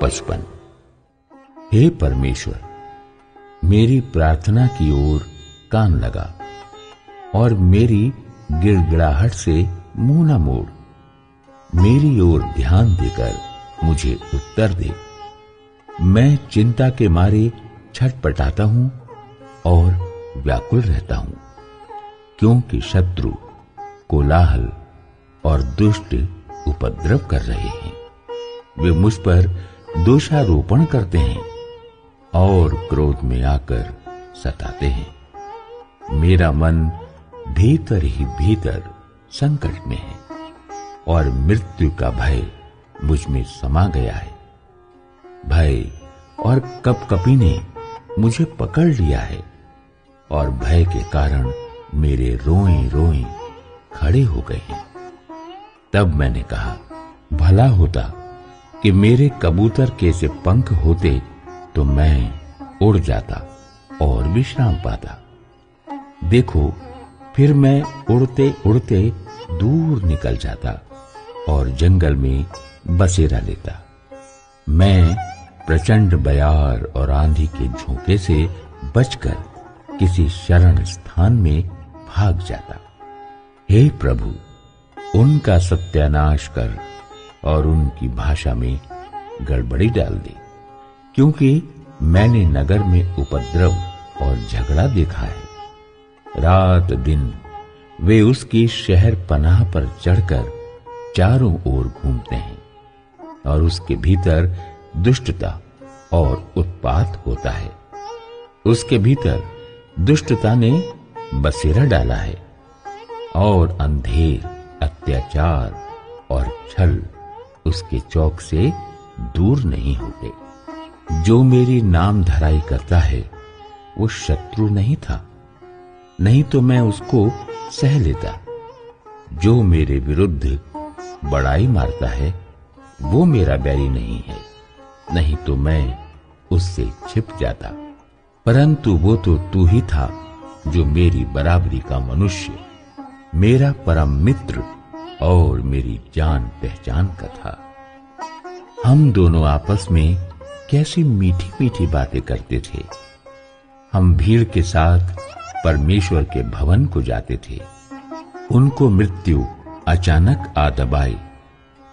55। हे परमेश्वर, मेरी प्रार्थना की ओर कान लगा और मेरी गिड़गिड़ाहट से मुंह न मोड़। मेरी ओर ध्यान देकर मुझे उत्तर दे। मैं चिंता के मारे छटपटाता हूं और व्याकुल रहता हूं, क्योंकि शत्रु कोलाहल और दुष्ट उपद्रव कर रहे हैं। वे मुझ पर दोषारोपण करते हैं और क्रोध में आकर सताते हैं। मेरा मन भीतर ही भीतर संकट में है और मृत्यु का भय मुझ में समा गया है। भय और कपकपी ने मुझे पकड़ लिया है और भय के कारण मेरे रोए रोए खड़े हो गए हैं। तब मैंने कहा, भला होता कि मेरे कबूतर के से पंख होते तो मैं उड़ जाता और विश्राम पाता। देखो, फिर मैं उड़ते उड़ते दूर निकल जाता और जंगल में बसेरा लेता। मैं प्रचंड बयार और आंधी के झोंके से बचकर किसी शरण स्थान में भाग जाता। हे प्रभु, उनका सत्यानाश कर और उनकी भाषा में गड़बड़ी डाल दे, क्योंकि मैंने नगर में उपद्रव और झगड़ा देखा है। रात दिन वे उसकी शहर पनाह पर चढ़कर चारों ओर घूमते हैं और उसके भीतर दुष्टता और उत्पात होता है। उसके भीतर दुष्टता ने बसेरा डाला है और अंधेर, अत्याचार और छल उसके चौक से दूर नहीं होते। जो मेरी नाम धराई करता है वो शत्रु नहीं था, नहीं तो मैं उसको सह लेता। जो मेरे विरुद्ध बड़ाई मारता है वो मेरा बैरी नहीं है, नहीं तो मैं उससे छिप जाता। परंतु वो तो तू ही था जो मेरी बराबरी का मनुष्य, मेरा परम मित्र और मेरी जान पहचान का था। हम दोनों आपस में कैसी मीठी मीठी बातें करते थे। हम भीड़ के साथ परमेश्वर के भवन को जाते थे। उनको मृत्यु अचानक आ दबाए,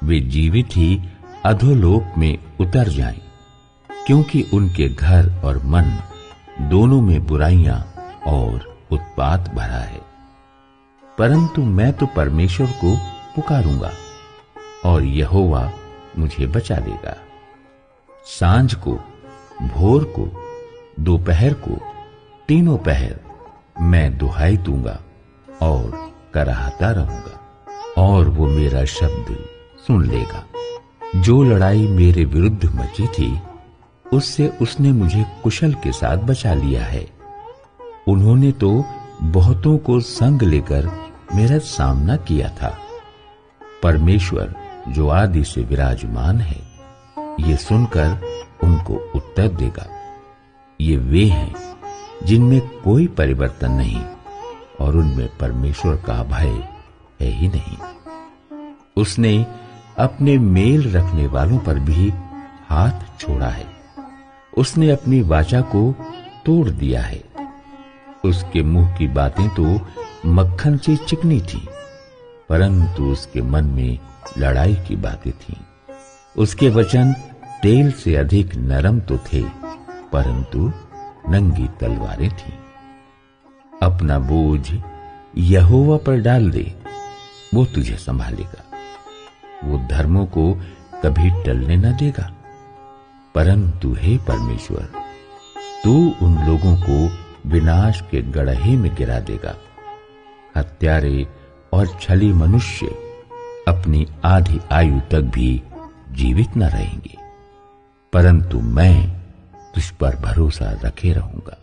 वे जीवित ही अधोलोक में उतर जाएं, क्योंकि उनके घर और मन दोनों में बुराइयां और उत्पात भरा है। परंतु मैं तो परमेश्वर को पुकारूंगा और यहोवा मुझे बचा लेगा। सांझ को, भोर को, दोपहर को, तीनों पहर मैं दुहाई दूंगा और कराहता रहूंगा और वो मेरा शब्द सुन लेगा। जो लड़ाई मेरे विरुद्ध मची थी उससे उसने मुझे कुशल के साथ बचा लिया है। उन्होंने तो बहुतों को संग लेकर मेरा सामना किया था। परमेश्वर जो आदि से विराजमान है, ये सुनकर उनको उत्तर देगा। ये वे हैं जिनमें कोई परिवर्तन नहीं और उनमें परमेश्वर का भय है ही नहीं। उसने अपने मेल रखने वालों पर भी हाथ छोड़ा है। उसने अपनी वाचा को तोड़ दिया है। उसके मुंह की बातें तो मक्खन से चिकनी थी, परंतु उसके मन में लड़ाई की बातें थीं। उसके वचन तेल से अधिक नरम तो थे, परंतु नंगी तलवारें थीं। अपना बोझ यहोवा पर डाल दे, वो तुझे संभालेगा। वो धर्मों को कभी टलने न देगा। परंतु हे परमेश्वर, तू उन लोगों को विनाश के गड्ढे में गिरा देगा। हत्यारे और छली मनुष्य अपनी आधी आयु तक भी जीवित न रहेंगे, परंतु मैं तुझ पर भरोसा रखे रहूंगा।